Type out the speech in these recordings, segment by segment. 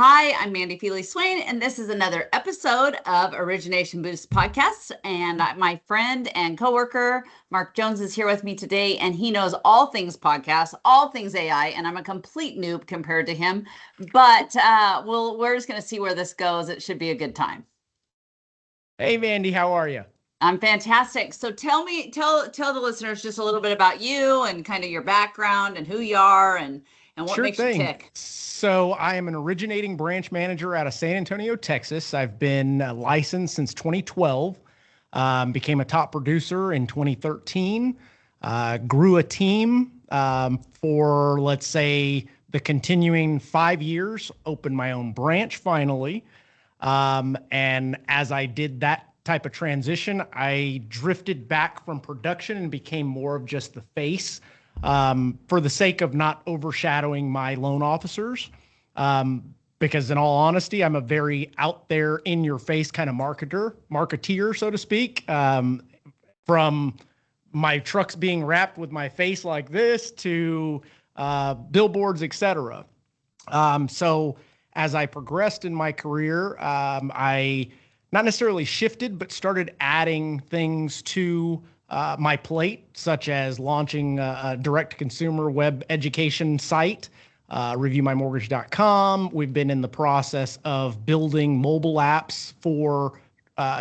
Hi, I'm Mandi Feely-Swain, and this is another episode of Origination Boost podcast. And my friend and coworker, Mark Jones, is here with me today, and he knows all things podcasts, all things AI, and I'm a complete noob compared to him. But we're just going to see where this goes. It should be a good time. Hey, Mandi, how are you? I'm fantastic. So tell the listeners just a little bit about you and kind of your background and who you are and what Sure makes you thing. tick. So I am an originating branch manager out of San Antonio, Texas. I've been licensed since 2012. Became a top producer in 2013. Grew a team for, let's say, the continuing 5 years. Opened my own branch finally. And as I did that type of transition, I drifted back from production and became more of just the face, for the sake of not overshadowing my loan officers. Because in all honesty, I'm a very out there in your face kind of marketeer, so to speak. From my trucks being wrapped with my face like this to billboards, etc. So as I progressed in my career, I not necessarily shifted, but started adding things to my plate, such as launching a direct-to-consumer web education site, reviewmymortgage.com. We've been in the process of building mobile apps for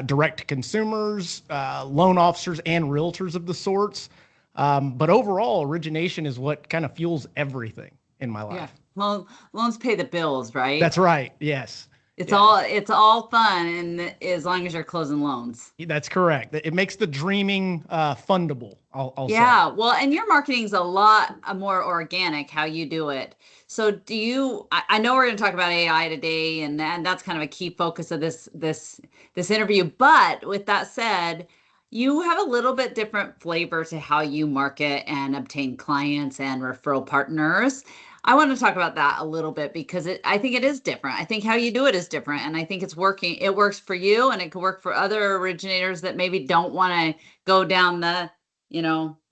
direct-to-consumers, loan officers, and realtors of the sorts. But overall, origination is what kind of fuels everything in my life. Yeah. Well, loans pay the bills, right? That's right. Yes. It's all fun, and as long as you're closing loans. That's correct. It makes the dreaming fundable. I'll say. Well, and your marketing's a lot more organic how you do it. So do you? I know we're going to talk about AI today, and that's kind of a key focus of this interview. But with that said, you have a little bit different flavor to how you market and obtain clients and referral partners. I want to talk about that a little bit because I think it is different. I think how you do it is different, and I think it's working. It works for you, and it could work for other originators that maybe don't want to go down the,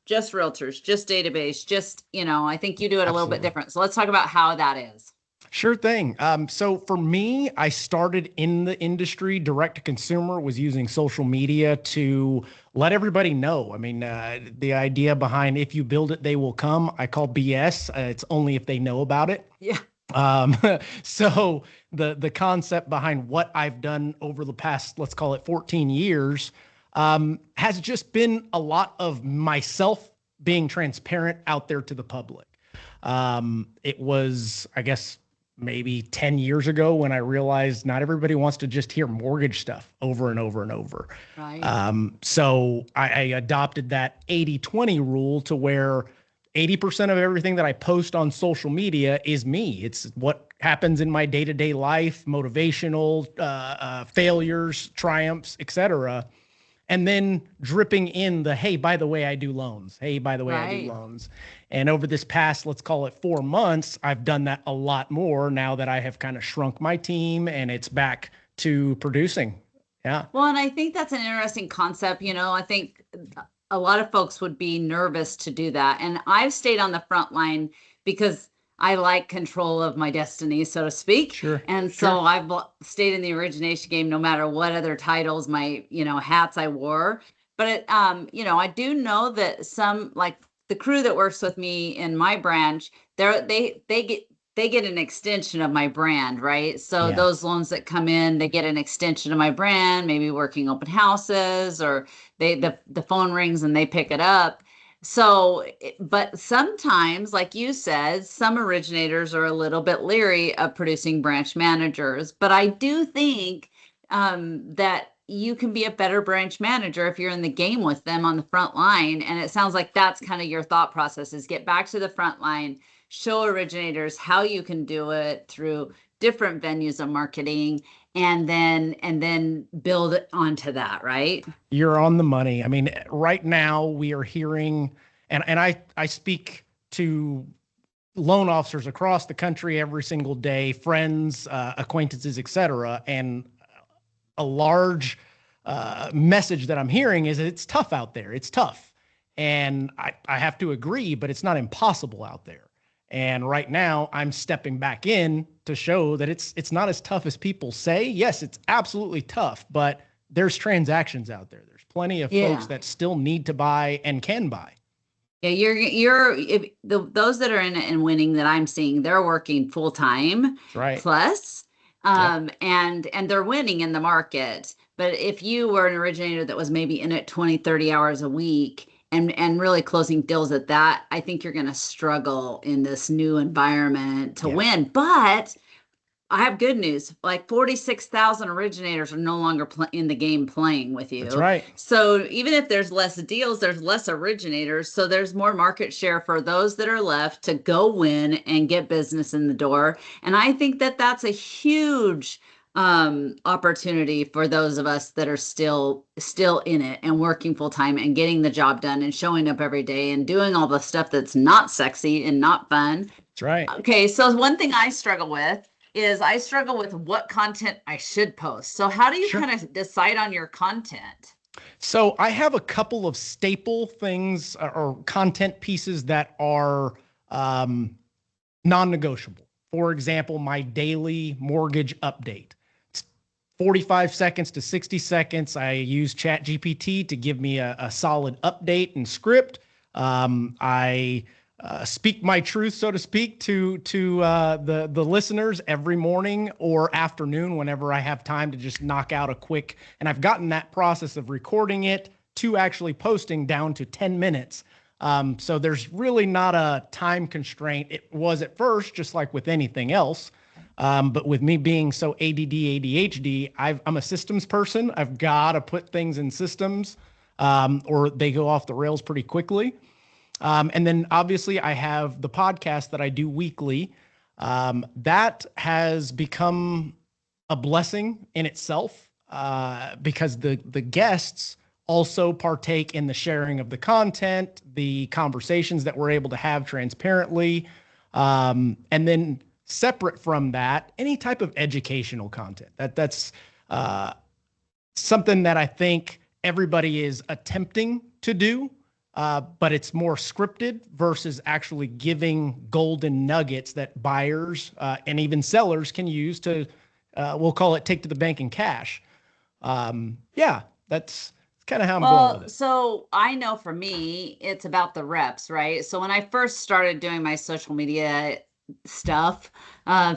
just realtors, just database, I think you do it a little bit different. So let's talk about how that is. Sure thing. So for me, I started in the industry direct to consumer, was using social media to let everybody know. I mean, the idea behind if you build it, they will come, I call BS. It's only if they know about it. Yeah. So the concept behind what I've done over the past, let's call it 14 years, has just been a lot of myself being transparent out there to the public. It was, I guess, maybe 10 years ago when I realized not everybody wants to just hear mortgage stuff over and over and over. Right. So I adopted that 80-20 rule to where 80% of everything that I post on social media is me. It's what happens in my day-to-day life, motivational, failures, triumphs, etc. And then dripping in the, hey, by the way, I do loans. Hey, by the way, I do loans. And over this past, let's call it 4 months, I've done that a lot more now that I have kind of shrunk my team and it's back to producing. Yeah. Well, and I think that's an interesting concept. I think a lot of folks would be nervous to do that. And I've stayed on the front line because I like control of my destiny, so to speak. Sure. And so I've stayed in the origination game no matter what other titles, my, hats I wore. But, I do know that some, like the crew that works with me in my branch, they get an extension of my brand, right? So those loans that come in, they get an extension of my brand, maybe working open houses, or the phone rings and they pick it up. So, but sometimes, like you said, some originators are a little bit leery of producing branch managers. But I do think that you can be a better branch manager if you're in the game with them on the front line. And it sounds like that's kind of your thought process, is get back to the front line, show originators how you can do it through different venues of marketing, and then build it onto that, right? You're on the money. I mean, right now we are hearing, and I speak to loan officers across the country every single day, friends, acquaintances, etc. And a large message that I'm hearing is that it's tough out there. It's tough. And I have to agree, but it's not impossible out there. And right now I'm stepping back in to show that it's not as tough as people say. Yes, it's absolutely tough, but there's transactions out there. There's plenty of folks Yeah. that still need to buy and can buy. Yeah, those that are in it and winning that I'm seeing, they're working full time That's right. plus, Yep. and they're winning in the market. But if you were an originator that was maybe in it 20, 30 hours a week and really closing deals at that, I think you're going to struggle in this new environment to Yeah. win. But I have good news. Like 46,000 originators are no longer in the game playing with That's you. right. So even if there's less deals, there's less originators. So there's more market share for those that are left to go win and get business in the door. And I think that that's a huge opportunity for those of us that are still in it and working full time and getting the job done and showing up every day and doing all the stuff that's not sexy and not fun. That's right. Okay, so one thing I struggle with is I struggle with what content I should post. So how do you Sure. kind of decide on your content? So I have a couple of staple things or content pieces that are um, non-negotiable. For example, my daily mortgage update. It's 45 seconds to 60 seconds. I use ChatGPT to give me a solid update and script. I speak my truth, so to speak, to the listeners every morning or afternoon whenever I have time to just knock out a quick. And I've gotten that process of recording it to actually posting down to 10 minutes. So there's really not a time constraint. It was at first, just like with anything else. But with me being so ADD, ADHD, I'm a systems person. I've got to put things in systems, or they go off the rails pretty quickly. And then obviously I have the podcast that I do weekly. That has become a blessing in itself, because the guests also partake in the sharing of the content, the conversations that we're able to have transparently. And then separate from that, any type of educational content. That's something that I think everybody is attempting to do, but it's more scripted versus actually giving golden nuggets that buyers and even sellers can use to, we'll call it take to the bank in cash. Yeah, that's kind of how I'm going with Well, it. so I know for me, it's about the reps, right? So when I first started doing my social media stuff,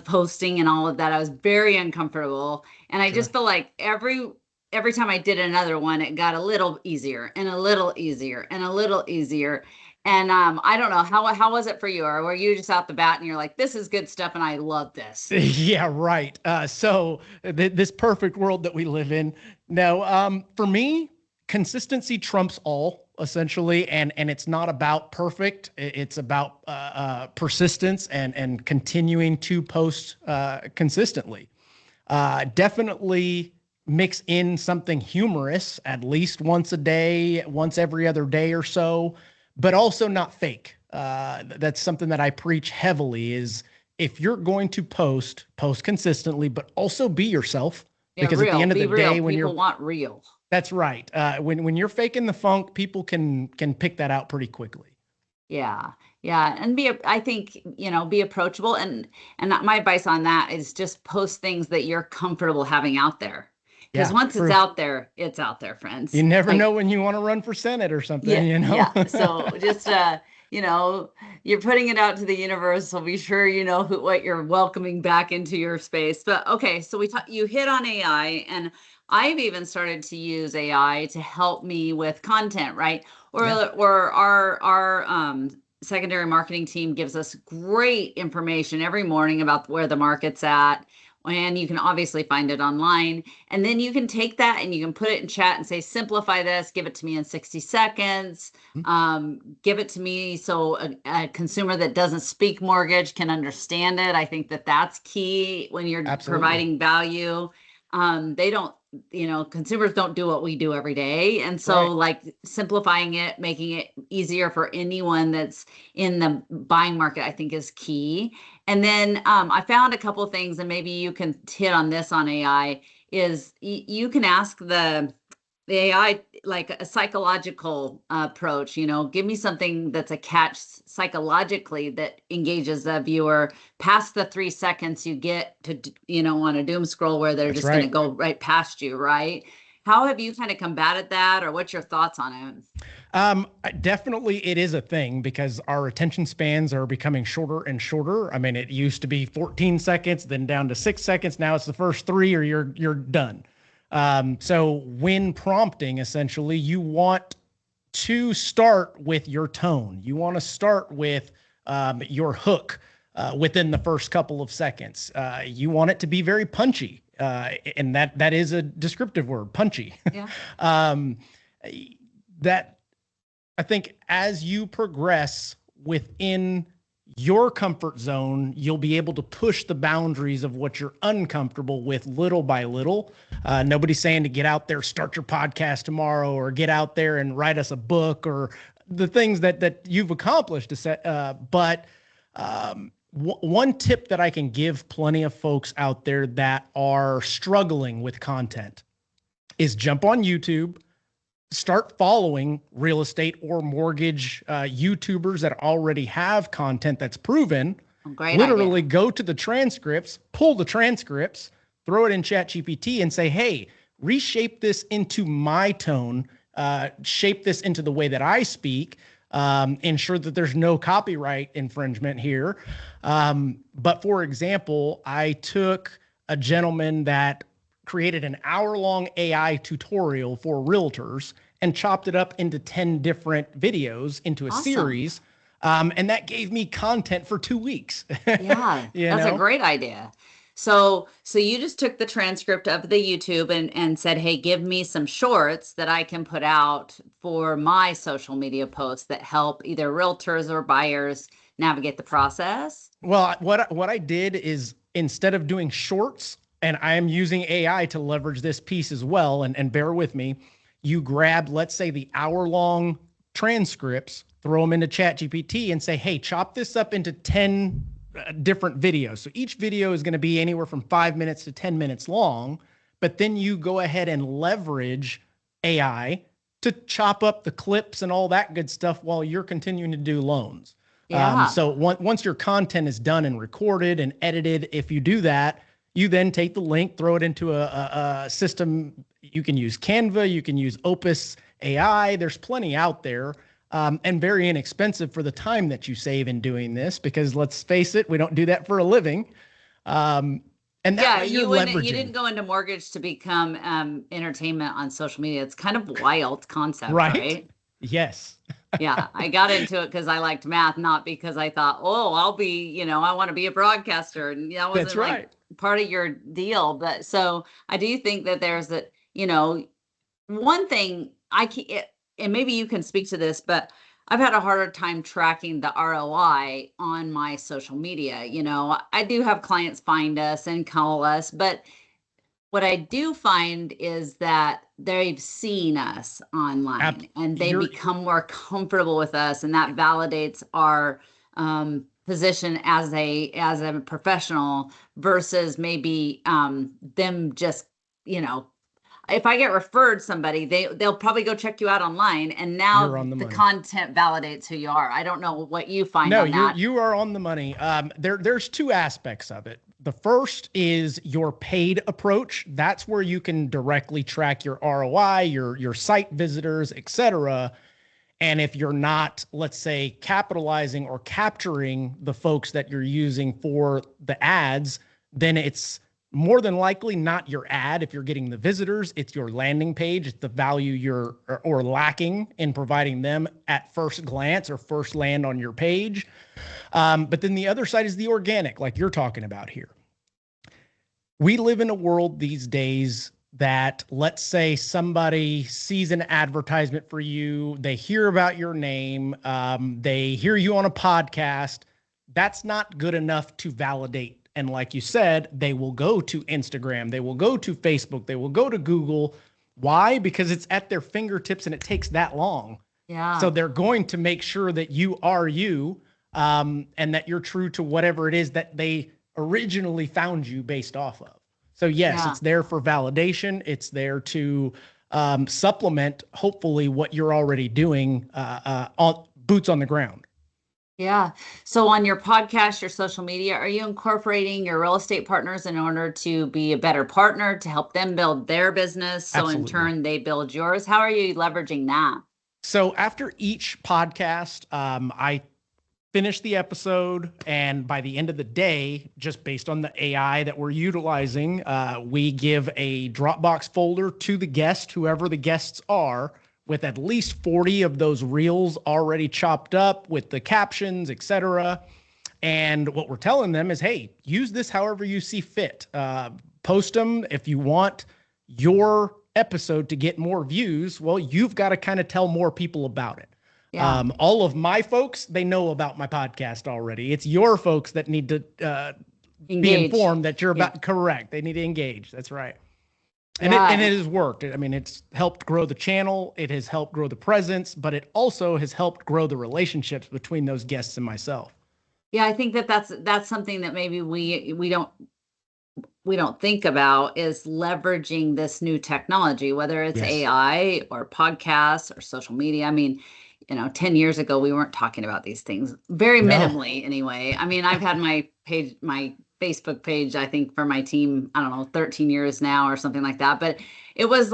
posting and all of that, I was very uncomfortable. And I just Sure. feel like every time I did another one, it got a little easier and a little easier and a little easier. And I don't know, how was it for you? Or were you just out the bat and you're like, this is good stuff and I love this? Yeah, right. So this perfect world that we live in. No, for me, consistency trumps all essentially, and it's not about perfect. It's about persistence and continuing to post consistently. Definitely mix in something humorous at least once a day, once every other day or so, but also not fake. That's something that I preach heavily is if you're going to post consistently, but also be yourself. Yeah, Because at the real, end of be the real. day, when People you're want real. that's right. When you're faking the funk, people can pick that out pretty quickly. Yeah. Yeah. And I think, be approachable. And my advice on that is just post things that you're comfortable having out there. Because Yeah, once true. it's out there, You friends. never know Like, when you want to run for Senate or something, yeah, you know? yeah. So just, you know, you're putting it out to the universe. So be sure you know what you're welcoming back into your space. But okay, so you hit on AI, and I've even started to use AI to help me with content, right? Or Yeah. or our secondary marketing team gives us great information every morning about where the market's at. And you can obviously find it online. And then you can take that and you can put it in chat and say, simplify this, give it to me in 60 seconds, Mhm. give it to me so a consumer that doesn't speak mortgage can understand it. I think that that's key when you're Absolutely. providing value. They don't, consumers don't do what we do every day. And so, Right. like, simplifying it, making it easier for anyone that's in the buying market, I think is key. And then I found a couple of things, and maybe you can hit on this on AI, is you can ask the AI like a psychological approach, give me something that's a catch psychologically that engages the viewer past the 3 seconds you get to, on a doom scroll where they're That's just going to right. go right past you, right? How have you kind of combated that, or what's your thoughts on it? Definitely it is a thing because our attention spans are becoming shorter and shorter. I mean, it used to be 14 seconds, then down to 6 seconds. Now it's the first three or you're done. So when prompting, essentially, you want to start with your tone. You want to start with your hook within the first couple of seconds. You want it to be very punchy, and that is a descriptive word, punchy. Yeah. That I think as you progress within your comfort zone, you'll be able to push the boundaries of what you're uncomfortable with little by little. Nobody's saying to get out there, start your podcast tomorrow, or get out there and write us a book, or the things that you've accomplished. But one tip that I can give plenty of folks out there that are struggling with content is jump on YouTube. Start following real estate or mortgage YouTubers that already have content that's proven. Great Literally idea. go to the transcripts, pull the transcripts, throw it in ChatGPT and say, hey, reshape this into my tone, shape this into the way that I speak, ensure that there's no copyright infringement here. But for example, I took a gentleman that created an hour-long AI tutorial for realtors and chopped it up into 10 different videos into a series. And that gave me content for 2 weeks. Yeah, that's a great idea. So you just took the transcript of the YouTube and said, hey, give me some shorts that I can put out for my social media posts that help either realtors or buyers navigate the process. Well, what I did is, instead of doing shorts, and I am using AI to leverage this piece as well, and bear with me, you grab, let's say, the hour-long transcripts, throw them into ChatGPT and say, hey, chop this up into 10 different videos. So each video is going to be anywhere from 5 minutes to 10 minutes long, but then you go ahead and leverage AI to chop up the clips and all that good stuff while you're continuing to do loans. Yeah. So once your content is done and recorded and edited, if you do that, you then take the link, throw it into a system. You can use Canva, you can use Opus AI. There's plenty out there, and very inexpensive for the time that you save in doing this, because let's face it, we don't do that for a living. And that way you're leveraging. You didn't go into mortgage to become entertainment on social media. It's kind of wild concept, right? Yes. Yeah, I got into it because I liked math, not because I thought, oh, I'll be, I want to be a broadcaster. And that wasn't like part of your deal. But so I do think that there's one thing and maybe you can speak to this, but I've had a harder time tracking the ROI on my social media. I do have clients find us and call us, but what I do find is that they've seen us online and they become more comfortable with us, and that validates our position as a professional versus maybe them just, if I get referred somebody, they'll probably go check you out online, and now the content validates who you are. I don't know what you find on that. No, you are on the money. There's two aspects of it. The first is your paid approach. That's where you can directly track your ROI, your site visitors, etc. And if you're not, let's say, capitalizing or capturing the folks that you're using for the ads, then it's more than likely not your ad. If you're getting the visitors, it's your landing page. It's the value you're or lacking in providing them at first glance or first land on your page. But then the other side is the organic, like you're talking about here. We live in a world these days that, let's say, somebody sees an advertisement for you, they hear about your name, they hear you on a podcast. That's not good enough to validate. And like you said, they will go to Instagram, they will go to Facebook, they will go to Google. Why? Because it's at their fingertips and it takes that long. Yeah. So they're going to make sure that you are you, and that you're true to whatever it is that they originally found you based off of. So yes, it's there for validation. It's there to supplement, hopefully, what you're already doing on boots on the ground. Yeah. So on your podcast, your social media, are you incorporating your real estate partners in order to be a better partner to help them build their business? So in Absolutely. turn, they build yours. How are you leveraging that? So after each podcast, I finish the episode, and by the end of the day, just based on the AI that we're utilizing, we give a Dropbox folder to the guest, whoever the guests are, with at least 40 of those reels already chopped up with the captions, etc. And what we're telling them is, hey, use this however you see fit. Post them if you want your episode to get more views. Well, you've got to kind of tell more people about it. Yeah. All of my folks, they know about my podcast already. It's your folks that need to be Engage. informed that you're about Yeah. correct. They need to engage. That's right. And Yeah. it has worked. I mean, it's helped grow the channel. It has helped grow the presence, but it also has helped grow the relationships between those guests and myself. Yeah, I think that that's something that maybe we don't think about is leveraging this new technology, whether it's Yes. AI or podcasts or social media. I mean, 10 years ago, we weren't talking about these things very No. minimally anyway. I mean, I've had my page, my Facebook page, I think for my team, I don't know, 13 years now or something like that. But it was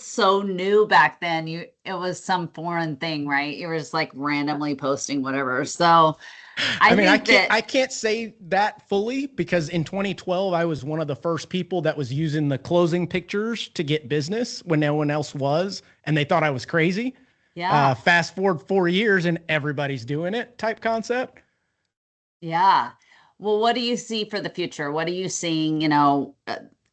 so new back then. It was some foreign thing, right? You were just like randomly posting whatever. So I mean, think that, I can't say that fully because in 2012 I was one of the first people that was using the closing pictures to get business when no one else was, and they thought I was crazy. yeah. Fast forward 4 years and everybody's doing it type concept. Yeah. Well, what do you see for the future? What are you seeing,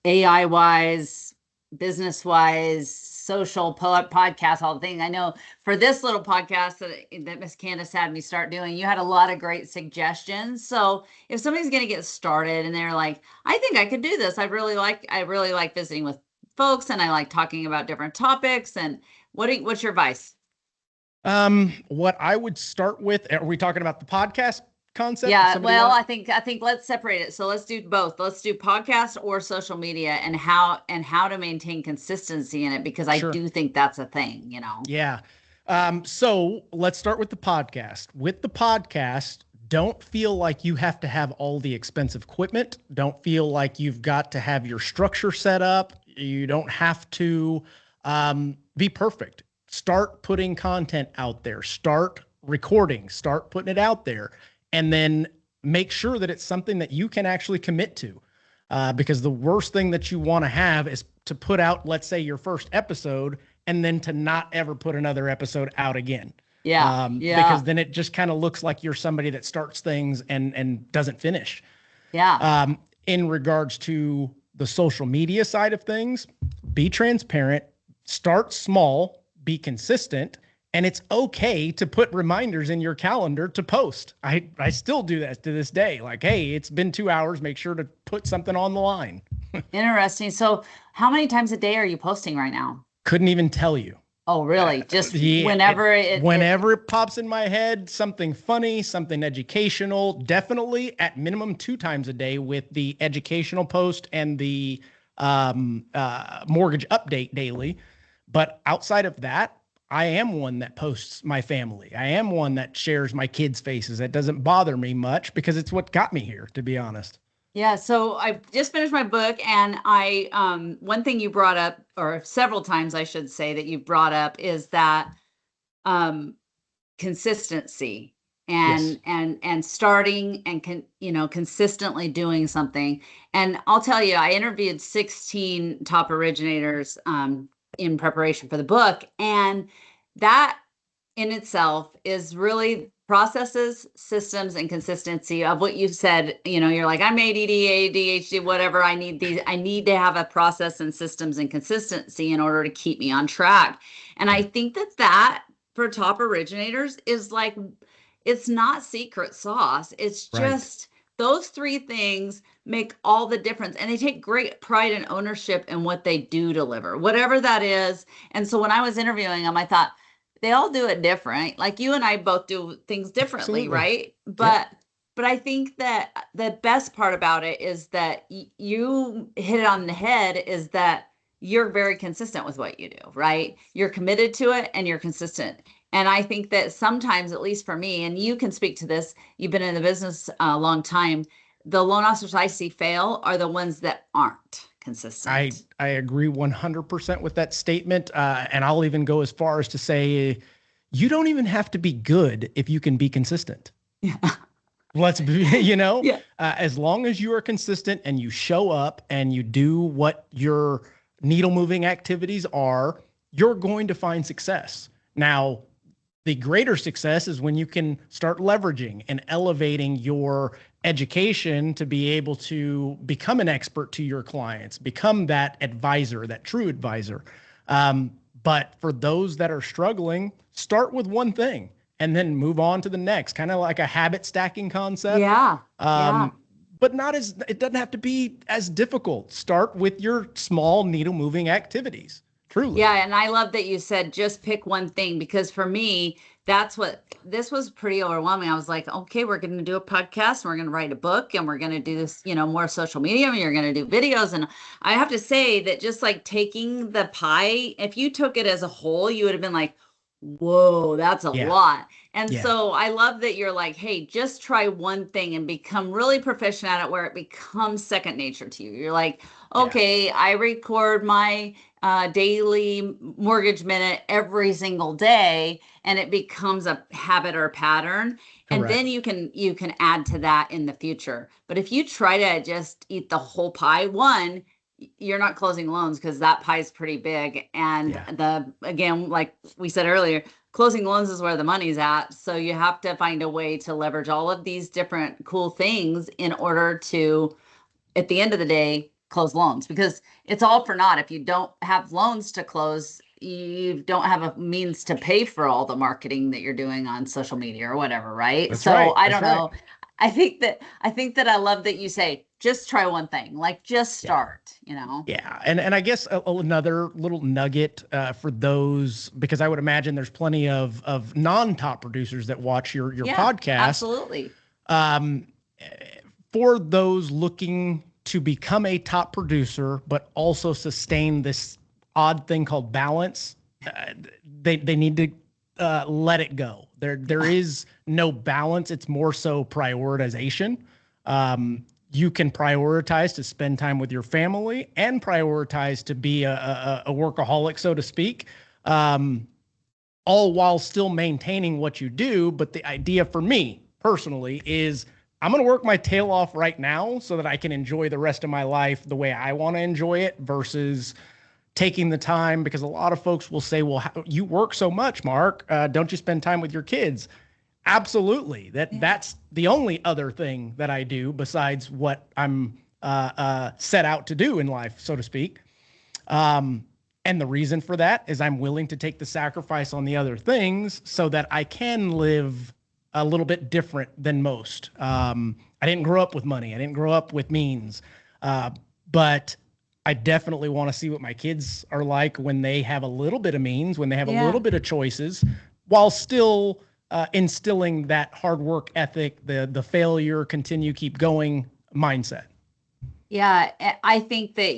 AI wise, business wise, social podcast, all the things? I know for this little podcast that Miss Candace had me start doing, you had a lot of great suggestions. So if somebody's going to get started and they're like, I think I could do this. I really like visiting with folks and I like talking about different topics. And what's your advice? What I would start with, are we talking about the podcast concept? If Yeah, somebody well, want I think let's separate it. So let's do both. Let's do podcast or social media and how to maintain consistency in it because I Sure. do think that's a thing. Yeah. So let's start with the podcast. With the podcast, don't feel like you have to have all the expensive equipment. Don't feel like you've got to have your structure set up. You don't have to be perfect. Start putting content out there. Start recording. Start putting it out there. And then make sure that it's something that you can actually commit to. Because the worst thing that you want to have is to put out, let's say, your first episode and then to not ever put another episode out again. Yeah. Yeah. Because then it just kind of looks like you're somebody that starts things and doesn't finish. Yeah. In regards to the social media side of things, be transparent, start small, be consistent, and it's okay to put reminders in your calendar to post. I still do that to this day. Like, hey, it's been 2 hours. Make sure to put something on the line. Interesting. So how many times a day are you posting right now? Couldn't even tell you. Oh, really? Just Yeah, whenever whenever it pops in my head, something funny, something educational, definitely at minimum 2 times a day with the educational post and the mortgage update daily. But outside of that, I am one that posts my family. I am one that shares my kids' faces. That doesn't bother me much because it's what got me here, to be honest. Yeah, so I just finished my book and one thing you brought up, or several times I should say that you brought up, is that um consistency Yes. and starting and consistently doing something. And I'll tell you, I interviewed 16 top originators in preparation for the book, and that in itself is really processes, systems, and consistency of what you said. You're like, I'm ADD, ADHD, whatever. I need to have a process and systems and consistency in order to keep me on track. And I think that for top originators is like, it's not secret sauce. It's Right. just those three things make all the difference. And they take great pride and ownership in what they do deliver, whatever that is. And so when I was interviewing them, I thought, they all do it different. Like you and I both do things differently, Absolutely. right? Yep. But I think that the best part about it is that you hit it on the head, is that you're very consistent with what you do, right? You're committed to it and you're consistent. And I think that sometimes, at least for me, and you can speak to this, you've been in the business a long time, the loan officers I see fail are the ones that aren't consistent. I agree 100% with that statement. And I'll even go as far as to say, you don't even have to be good if you can be consistent. Yeah. Let's be, Yeah. as long as you are consistent and you show up and you do what your needle moving activities are, you're going to find success. Now, the greater success is when you can start leveraging and elevating your education to be able to become an expert to your clients, become that advisor, that true advisor. But for those that are struggling, start with one thing and then move on to the next, kind of like a habit stacking concept. Yeah. Yeah. But it doesn't have to be as difficult. Start with your small needle moving activities. Truly. Yeah, and I love that you said just pick one thing, because for me, this was pretty overwhelming. I was like, okay, we're going to do a podcast, and we're going to write a book, and we're going to do this, more social media, and you're going to do videos. And I have to say that just like taking the pie, if you took it as a whole, you would have been like, whoa, that's a Yeah. lot. And Yeah. so I love that you're like, hey, just try one thing and become really proficient at it where it becomes second nature to you. You're like, okay, I record my daily mortgage minute every single day, and it becomes a habit or a pattern. And then Correct. you can add to that in the future. But if you try to just eat the whole pie, one, you're not closing loans because that pie is pretty big. And Yeah. again, like we said earlier, closing loans is where the money's at. So you have to find a way to leverage all of these different cool things in order to, at the end of the day, close loans, because it's all for naught. If you don't have loans to close, you don't have a means to pay for all the marketing that you're doing on social media or whatever, right? That's So right. I That's don't right. know. I think that I love that you say just try one thing, like just Yeah. start. Yeah. And I guess another little nugget for those, because I would imagine there's plenty of non-top producers that watch your Yeah, podcast. absolutely. Um, for those looking to become a top producer, but also sustain this odd thing called balance, they need to let it go. There is no balance. It's more so prioritization. You can prioritize to spend time with your family and prioritize to be a workaholic, so to speak, all while still maintaining what you do. But the idea for me personally is I'm going to work my tail off right now so that I can enjoy the rest of my life the way I want to enjoy it versus taking the time, because a lot of folks will say, well, you work so much, Mark. Don't you spend time with your kids? Absolutely. That's the only other thing that I do besides what I'm set out to do in life, so to speak. And the reason for that is I'm willing to take the sacrifice on the other things so that I can live a little bit different than most. I didn't grow up with money. I didn't grow up with means. But I definitely want to see what my kids are like when they have a little bit of means, when they have a Yeah. little bit of choices, while still instilling that hard work ethic, the failure, continue, keep going mindset. Yeah, I think that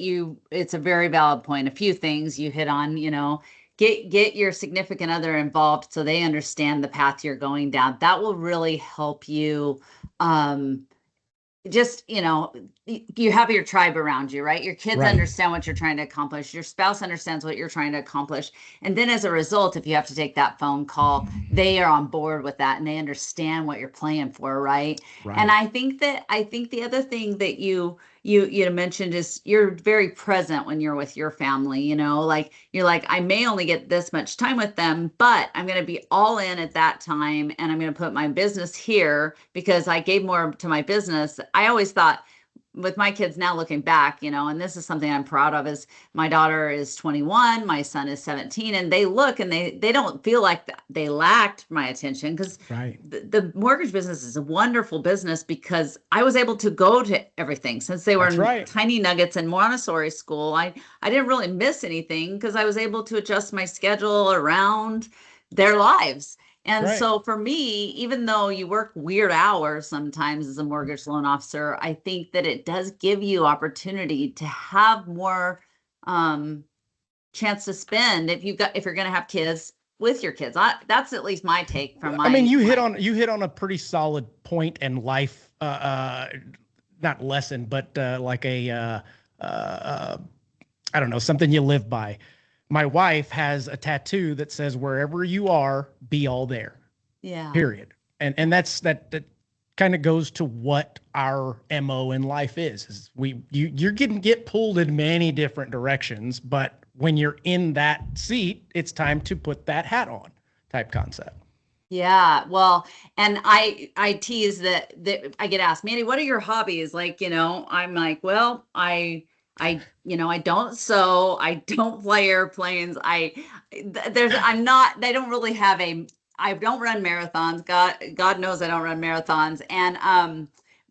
it's a very valid point. A few things you hit on, get your significant other involved so they understand the path you're going down. That will really help you just you have your tribe around you, right? Your kids Right. understand what you're trying to accomplish, your spouse understands what you're trying to accomplish, and then as a result, if you have to take that phone call, they are on board with that and they understand what you're playing for, right? And Right. I think the other thing that you mentioned is you're very present when you're with your family. Like you're like, I may only get this much time with them, but I'm going to be all in at that time, and I'm going to put my business here because I gave more to my business. I always thought, with my kids now looking back, and this is something I'm proud of, is my daughter is 21, my son is 17, and they look and they don't feel like they lacked my attention, because Right. the mortgage business is a wonderful business because I was able to go to everything since they were That's in right. tiny nuggets in Montessori school. I didn't really miss anything because I was able to adjust my schedule around their lives. And Right. so for me, even though you work weird hours sometimes as a mortgage loan officer, I think that it does give you opportunity to have more chance to spend if you're going to have kids with your kids. That's at least my take from I mean, my. you hit on a pretty solid point in life, not lesson, but like I don't know, something you live by. My wife has a tattoo that says, "Wherever you are, be all there." Yeah. Period. And that kind of goes to what our MO in life is you're getting get pulled in many different directions, but when you're in that seat, it's time to put that hat on type concept. Yeah, well, and I tease that I get asked, Mandy, what are your hobbies? Like, I'm like, well, I don't sew, I don't fly airplanes. I don't really have I don't run marathons. God knows I don't run marathons. And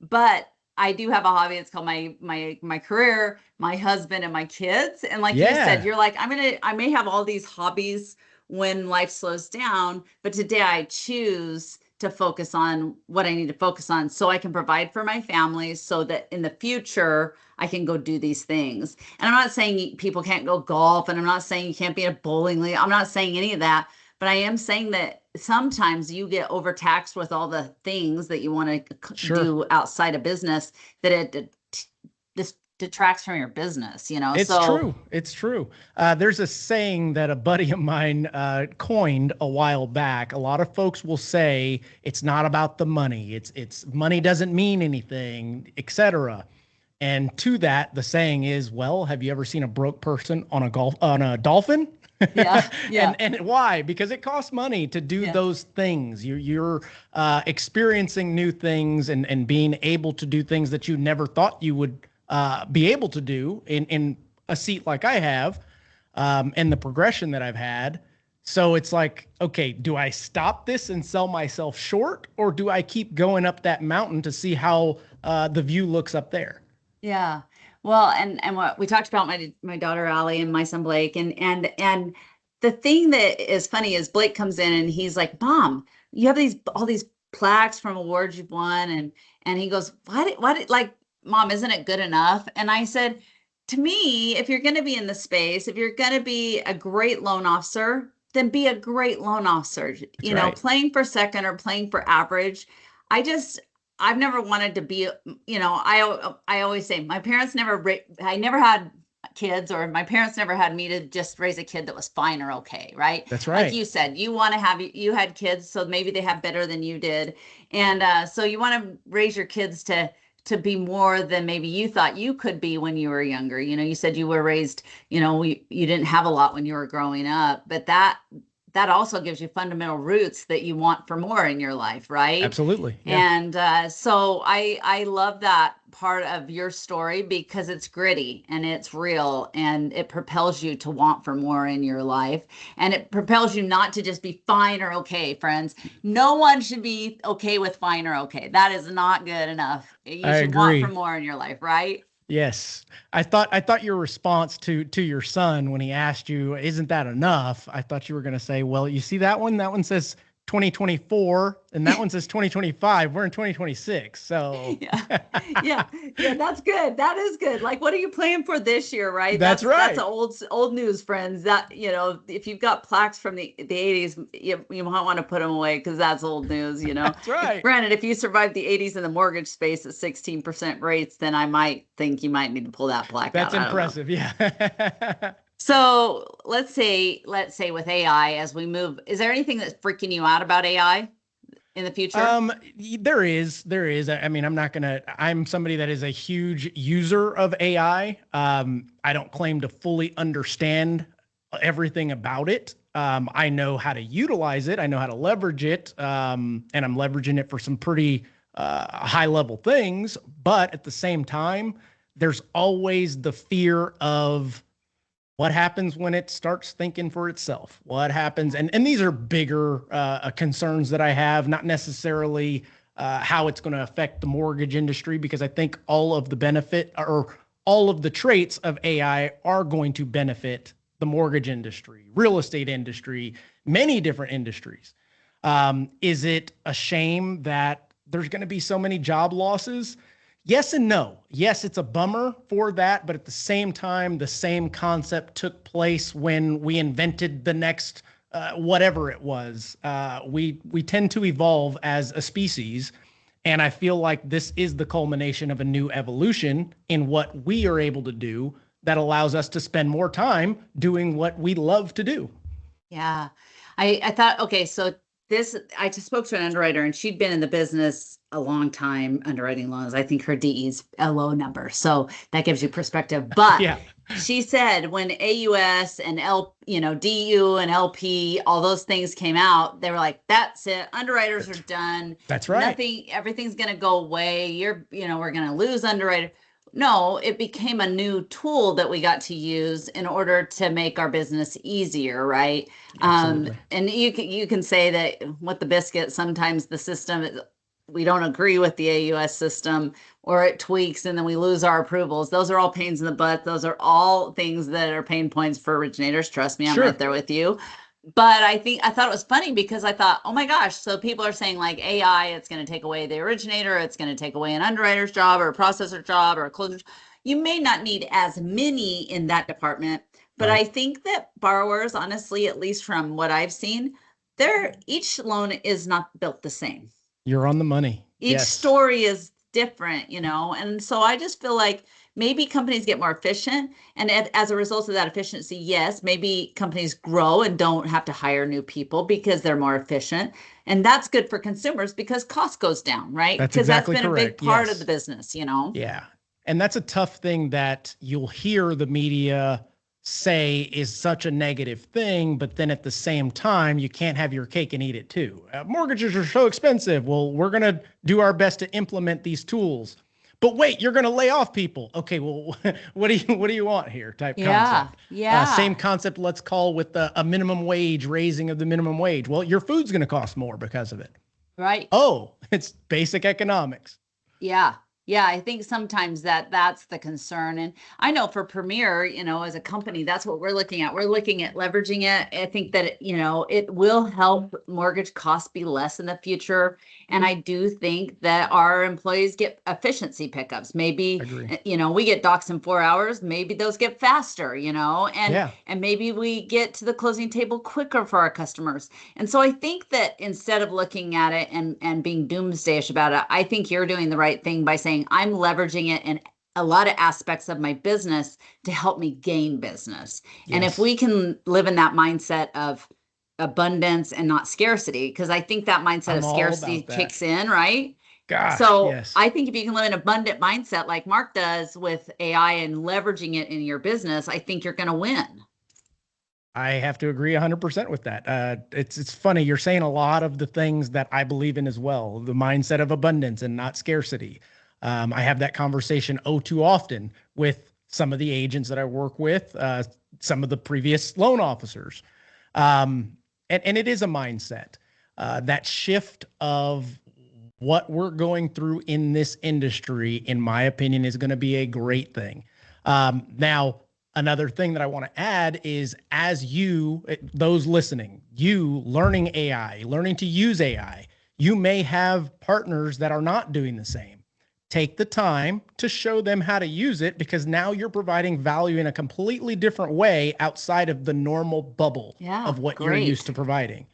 but I do have a hobby. It's called my career, my husband, and my kids. And like you said, Yeah. you're like, I may have all these hobbies when life slows down, but today I choose to focus on what I need to focus on so I can provide for my family so that in the future I can go do these things. And I'm not saying people can't go golf, and I'm not saying you can't be in a bowling league. I'm not saying any of that, but I am saying that sometimes you get overtaxed with all the things that you want to Sure. do outside of business that it just detracts from your business, It's so. true. It's true. There's a saying that a buddy of mine coined a while back. A lot of folks will say it's not about the money. It's money doesn't mean anything, etc. And to that, the saying is, well, have you ever seen a broke person on a dolphin? Yeah, yeah, And why? Because it costs money to do yeah. those things. You're experiencing new things and being able to do things that you never thought you would be able to do in a seat like I have, and the progression that I've had. So it's like, okay, do I stop this and sell myself short, or do I keep going up that mountain to see how the view looks up there? Yeah. Well, and what we talked about my daughter Allie and my son Blake, and the thing that is funny is Blake comes in and he's like, "Mom, you have all these plaques from awards you've won," and he goes, "Why did like, Mom, isn't it good enough?" And I said, to me, if you're going to be in the space, if you're going to be a great loan officer, then be a great loan officer. That's right. Playing for second or playing for average. I just I've never wanted to be, I always say my parents I never had kids, or my parents never had me to just raise a kid that was fine or okay, right? That's Like right. you said, you had kids, so maybe they have better than you did. And so you want to raise your kids to be more than maybe you thought you could be when you were younger. You said you were raised, you didn't have a lot when you were growing up, but that also gives you fundamental roots that you want for more in your life, right? Absolutely. Yeah. And so I love that part of your story because it's gritty and it's real, and it propels you to want for more in your life, and it propels you not to just be fine or okay, friends. No one should be okay with fine or okay. That is not good enough. You I should want for agree. more in your life, right? Yes. I thought your response to your son when he asked you, "Isn't that enough?" I thought you were going to say, "Well, you see that one? That one says 2024 and that one says 2025. We're in 2026." So Yeah. Yeah. Yeah, that's good. That is good. Like, what are you playing for this year, right? that's That's right. old news, friends. That, if you've got plaques from the 80s, you might want to put them away because that's old news. That's right. Granted, if you survived the 80s in the mortgage space at 16% rates, then I might think you might need to pull that plaque That's out. I don't know. impressive. Yeah. So let's say with AI as we move, is there anything that's freaking you out about AI in the future? There is. I mean, I'm somebody that is a huge user of AI. I don't claim to fully understand everything about it. I know how to utilize it. I know how to leverage it. And I'm leveraging it for some pretty high level things. But at the same time, there's always the fear of what happens when it starts thinking for itself. What happens, and these are bigger concerns that I have, not necessarily how it's going to affect the mortgage industry, because I think all of the benefit or all of the traits of AI are going to benefit the mortgage industry, real estate industry, many different industries. Is it a shame that there's going to be so many job losses? Yes and no. Yes, it's a bummer for that, but at the same time, the same concept took place when we invented the next whatever it was. We tend to evolve as a species, and I feel like this is the culmination of a new evolution in what we are able to do that allows us to spend more time doing what we love to do. Yeah. I thought, okay, so I just spoke to an underwriter and she'd been in the business a long time underwriting loans. I think her DE's a low number. So that gives you perspective. But Yeah, she said when AUS and DU and LP, all those things came out, they were like, that's it. Underwriters are done. that's right. Everything's going to go away. We're going to lose underwriter. No, it became a new tool that we got to use in order to make our business easier, right? Absolutely. And you can say that with the biscuit, sometimes the system we don't agree with the AUS system, or it tweaks and then we lose our approvals. Those are all pains in the butt. Those are all things that are pain points for originators. Trust me, I'm Sure. right there with you. But I thought it was funny because I thought, oh my gosh, so people are saying like AI, it's going to take away the originator, it's going to take away an underwriter's job or a processor job or a closer. You may not need as many in that department, but Right. I think that borrowers, honestly, at least from what I've seen, each loan is not built the same. You're on the money. Each Yes. story is different, and so I just feel like maybe companies get more efficient, and as a result of that efficiency, yes, maybe companies grow and don't have to hire new people because they're more efficient, and that's good for consumers because cost goes down, right? That's Because exactly that's been correct. a big part Yes. of the business. Yeah. And that's a tough thing that you'll hear the media say is such a negative thing, but then at the same time, you can't have your cake and eat it too. Mortgages are so expensive. Well, we're going to do our best to implement these tools. But wait, you're going to lay off people. Okay, well, what do you want here? Type concept. Yeah. Same concept. Let's call with a minimum wage, raising of the minimum wage. Well, your food's going to cost more because of it. Right. Oh, it's basic economics. Yeah. Yeah, I think sometimes that's the concern. And I know for Premier, as a company, that's what we're looking at. We're looking at leveraging it. I think that, it will help mortgage costs be less in the future. And I do think that our employees get efficiency pickups. Maybe, Agree. we get docs in 4 hours. Maybe those get faster, and Yeah. and maybe we get to the closing table quicker for our customers. And so I think that instead of looking at it and being doomsdayish about it, I think you're doing the right thing by saying, I'm leveraging it in a lot of aspects of my business to help me gain business. And if Yes. we can live in that mindset of abundance and not scarcity, because I think that mindset I'm of all scarcity about that. kicks in, right? Gosh, So yes. I think if you can live an abundant mindset like Mark does with AI and leveraging it in your business, I think you're going to win. I have to agree 100% with that. It's funny. You're saying a lot of the things that I believe in as well. The mindset of abundance and not scarcity. I have that conversation too often with some of the agents that I work with, some of the previous loan officers. And it is a mindset. That shift of what we're going through in this industry, in my opinion, is going to be a great thing. Now, another thing that I want to add is as those listening, you learning AI, learning to use AI, you may have partners that are not doing the same. Take the time to show them how to use it because now you're providing value in a completely different way outside of the normal bubble of what you're used to providing.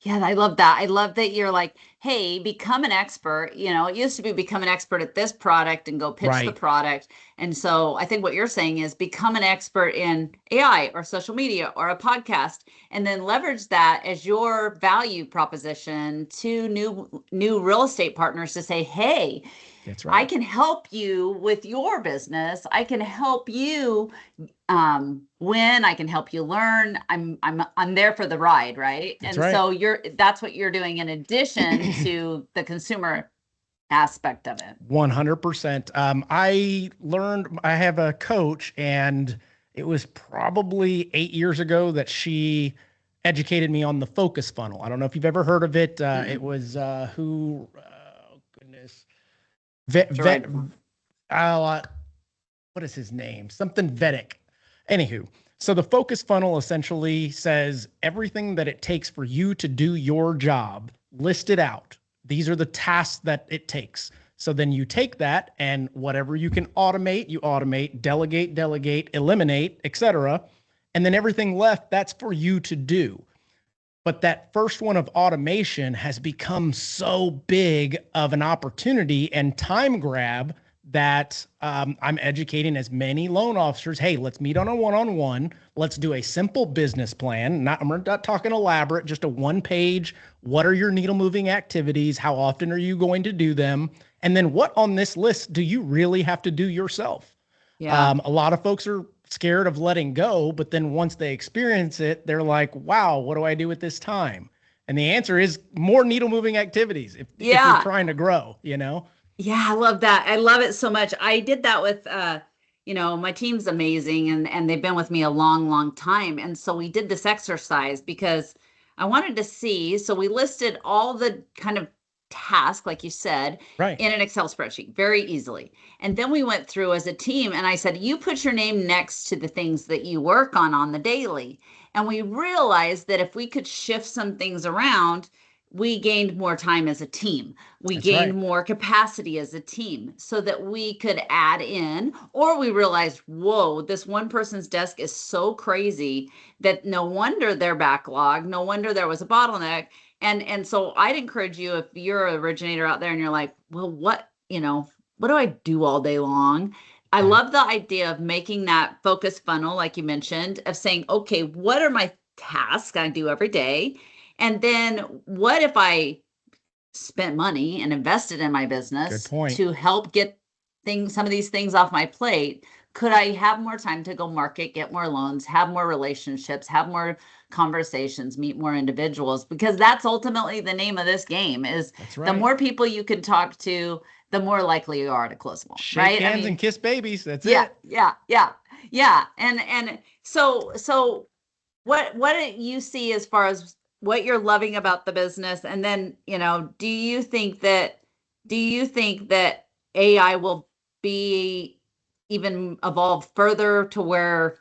Yeah, I love that. I love that you're like, hey, become an expert. It used to be become an expert at this product and go pitch the product. And so I think what you're saying is become an expert in AI or social media or a podcast, and then leverage that as your value proposition to new real estate partners to say, hey, That's right. I can help you with your business. I can help you win. I can help you learn. I'm there for the ride, right? That's and right. so that's what you're doing in addition to the consumer aspect of it. 100%. I have a coach, and it was probably 8 years ago that she educated me on the focus funnel. I don't know if you've ever heard of it. It was oh goodness. What is his name? Something Vedic. Anywho, so the focus funnel essentially says everything that it takes for you to do your job, list it out. These are the tasks that it takes. So then you take that and whatever you can automate, you automate, delegate, eliminate, etc. And then everything left, that's for you to do. But that first one of automation has become so big of an opportunity and time grab that I'm educating as many loan officers. Hey, let's meet on a one-on-one. Let's do a simple business plan. I'm not talking elaborate, just a one-page. What are your needle-moving activities? How often are you going to do them? And then what on this list do you really have to do yourself? Yeah. A lot of folks are scared of letting go, but then once they experience it, they're like, wow, what do I do with this time? And the answer is more needle moving activities if you're trying to grow, you know? Yeah, I love that. I love it so much. I did that with my team's amazing and they've been with me a long, long time. And so we did this exercise because I wanted to see, so we listed all the kind of task, like you said, Right. in an Excel spreadsheet very easily. And then we went through as a team and I said, you put your name next to the things that you work on the daily. And we realized that if we could shift some things around, we gained more time as a team. We gained more capacity as a team so that we could add in, or we realized, whoa, this one person's desk is so crazy that no wonder they're backlogged, no wonder there was a bottleneck. And so I'd encourage you, if you're an originator out there and you're like, well, what do I do all day long? I love the idea of making that focus funnel, like you mentioned, of saying, okay, what are my tasks I do every day? And then what if I spent money and invested in my business to help get some of these things off my plate? Could I have more time to go market, get more loans, have more relationships, have more conversations, meet more individuals? Because that's ultimately the name of this game is the more people you can talk to, the more likely you are to close them. Shake hands and kiss babies. That's it. Yeah. And so what do you see as far as what you're loving about the business? And then, do you think that AI will be even evolve further to where,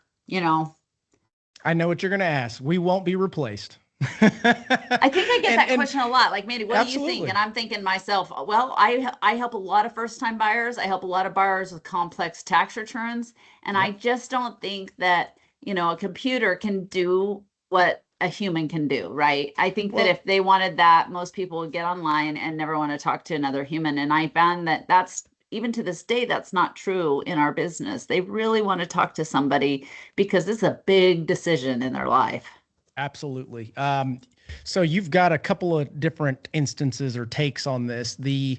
I know what you're going to ask. We won't be replaced. I think I get that question a lot. Like, Mandi, what do you think? And I'm thinking myself, well, I help a lot of first-time buyers. I help a lot of buyers with complex tax returns. And I just don't think that, a computer can do what a human can do, right? I think that if they wanted that, most people would get online and never want to talk to another human. And I found that that's, even to this day, that's not true in our business. They really want to talk to somebody because it's a big decision in their life. Absolutely. So you've got a couple of different instances or takes on this. The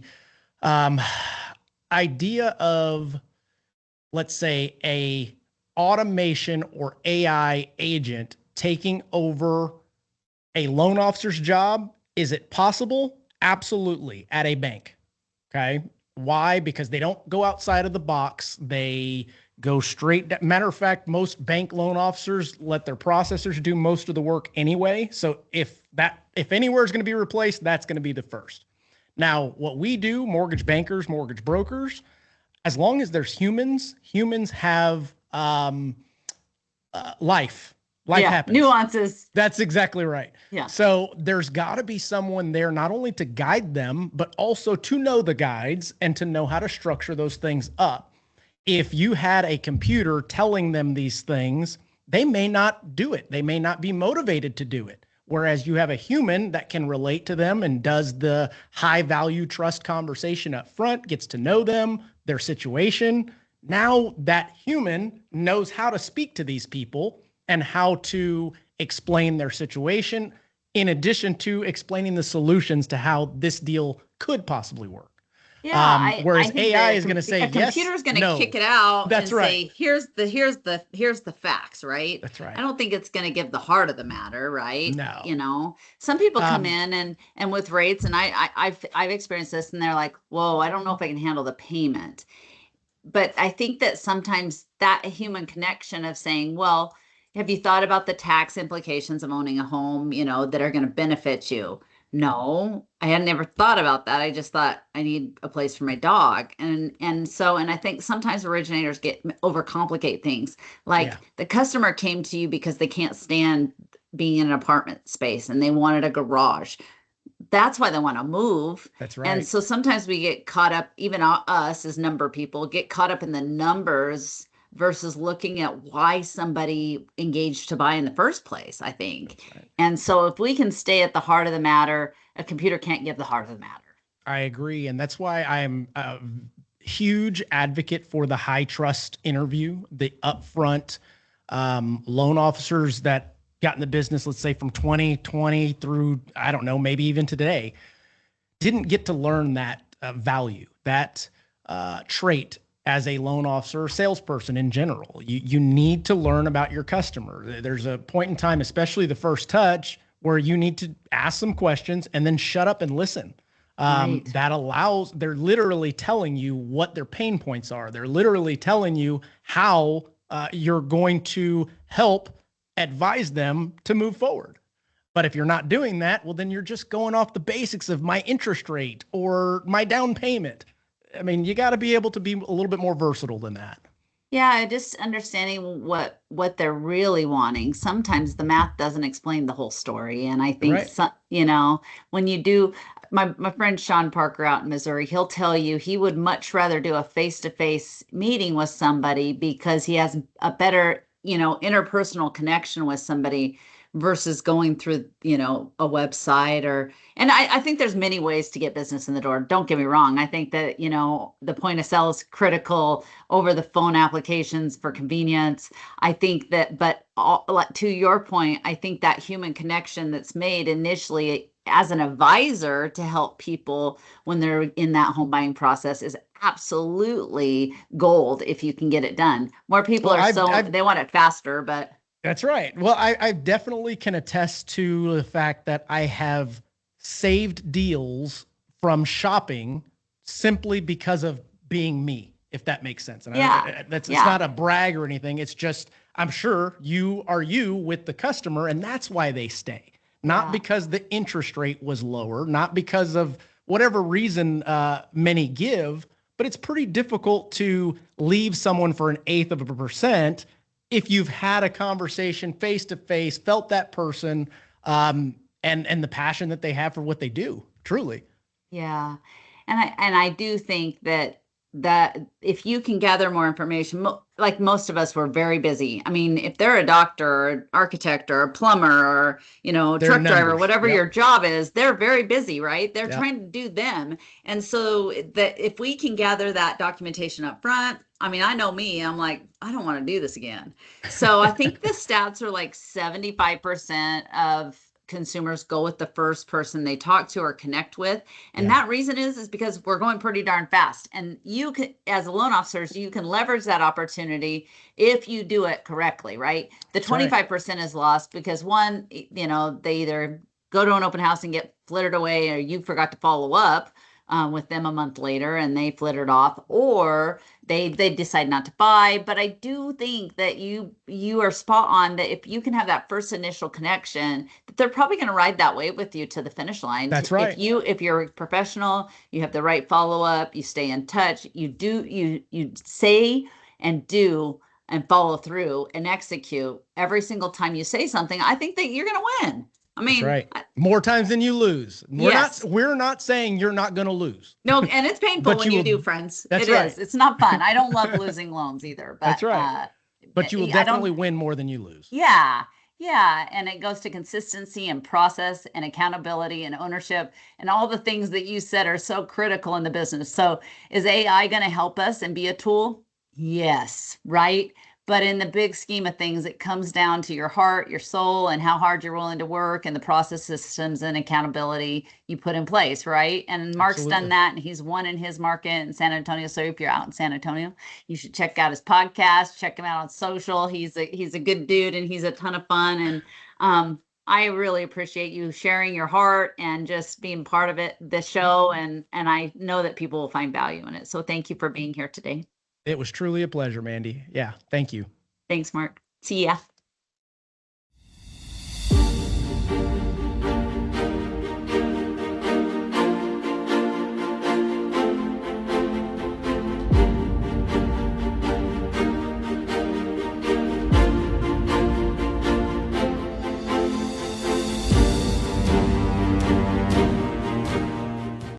idea of, let's say, a automation or AI agent taking over a loan officer's job. Is it possible? Absolutely. At a bank. Okay. Why? Because they don't go outside of the box. They go straight. Matter of fact, most bank loan officers let their processors do most of the work anyway. So if anywhere is going to be replaced, that's going to be the first. Now, what we do, mortgage bankers, mortgage brokers, as long as there's humans have life. Life happens. Nuances. That's exactly right. Yeah. So there's got to be someone there not only to guide them, but also to know the guides and to know how to structure those things up. If you had a computer telling them these things, they may not do it. They may not be motivated to do it. Whereas you have a human that can relate to them and does the high value trust conversation up front, gets to know them, their situation. Now that human knows how to speak to these people and how to explain their situation, in addition to explaining the solutions to how this deal could possibly work. Yeah, whereas AI is going to say, a computer is going to kick it out That's and right. say, here's the facts, right? That's right. I don't think it's going to give the heart of the matter, right? No. Some people come in and with rates, and I've experienced this, and they're like, whoa, I don't know if I can handle the payment. But I think that sometimes that human connection of saying, well, have you thought about the tax implications of owning a home, that are going to benefit you? No, I had never thought about that. I just thought I need a place for my dog. And I think sometimes originators overcomplicate things. Like the customer came to you because they can't stand being in an apartment space and they wanted a garage. that's why they want to move. That's And right. so sometimes we get caught up, even us as number people, get caught up in the numbers versus looking at why somebody engaged to buy in the first place, I think. That's right. And so if we can stay at the heart of the matter, a computer can't give the heart of the matter. I agree. And that's why I'm a huge advocate for the high trust interview, the upfront loan officers that got in the business, let's say from 2020 through, I don't know, maybe even today, didn't get to learn that value, that trait as a loan officer or salesperson in general. You need to learn about your customer. There's a point in time, especially the first touch, where you need to ask some questions and then shut up and listen. Right. That allows, they're literally telling you what their pain points are. They're literally telling you how you're going to help advise them to move forward. But if you're not doing that, well, then you're just going off the basics of my interest rate or my down payment. I mean, you got to be able to be a little bit more versatile than that. Yeah, just understanding what they're really wanting. Sometimes the math doesn't explain the whole story, and I think Right. some, when you do, my friend Sean Parker out in Missouri, he'll tell you he would much rather do a face-to-face meeting with somebody because he has a better, interpersonal connection with somebody versus going through, a website or, and I think there's many ways to get business in the door. Don't get me wrong. I think that, the point of sale is critical, over the phone applications for convenience. I think that, but to your point, I think that human connection that's made initially as an advisor to help people when they're in that home buying process is absolutely gold if you can get it done. More people Well, are they want it faster, but that's right. Well, I definitely can attest to the fact that I have saved deals from shopping simply because of being me, if that makes sense. And yeah, it's yeah, not a brag or anything. It's just, I'm sure you are you with the customer, and that's why they stay. Not yeah. because the interest rate was lower, not because of whatever reason many give, but it's pretty difficult to leave someone for an eighth of a percent if you've had a conversation face to face, felt that person, and the passion that they have for what they do. Truly, Yeah. And I do think that if you can gather more information, like most of us were very busy. I mean, if they're a doctor or an architect or a plumber or, they're truck driver, numbers. whatever your Yep. job is, they're very busy, right? They're Yep. trying to do them. And so that if we can gather that documentation up front, I mean, I know me, I'm like, I don't want to do this again. So I think the stats are like 75% of consumers go with the first person they talk to or connect with. And Yeah. that reason is because we're going pretty darn fast. And you can, as a loan officers, you can leverage that opportunity if you do it correctly, right? The That's right. 25% is lost because one, they either go to an open house and get flittered away, or you forgot to follow up with them a month later and they flittered off, or they decide not to buy. But I do think that you are spot on that if you can have that first initial connection, that they're probably going to ride that wave with you to the finish line. That's If right. you're a professional, you have the right follow up, you stay in touch, you say and do and follow through and execute every single time you say something. I think that you're going to win. I That's mean, right. More times than you lose. yes. We're not saying you're not going to lose, No, and it's painful but when you you do, will. friends. That's It right. is. It's not fun. I don't love losing loans either, but That's right. But you will I don't. definitely win more than you lose. Yeah, yeah, and it goes to consistency and process and accountability and ownership and all the things that you said are so critical in the business. So, is AI going to help us and be a tool? Yes, right. But in the big scheme of things, it comes down to your heart, your soul, and how hard you're willing to work and the process systems and accountability you put in place, right? And Mark's done Absolutely. that and he's won in his market in San Antonio. So if you're out in San Antonio, you should check out his podcast, check him out on social. He's a good dude and he's a ton of fun. And I really appreciate you sharing your heart and just being part of the show. And I know that people will find value in it. So thank you for being here today. It was truly a pleasure, Mandy. Yeah. Thank you. Thanks, Mark. See ya.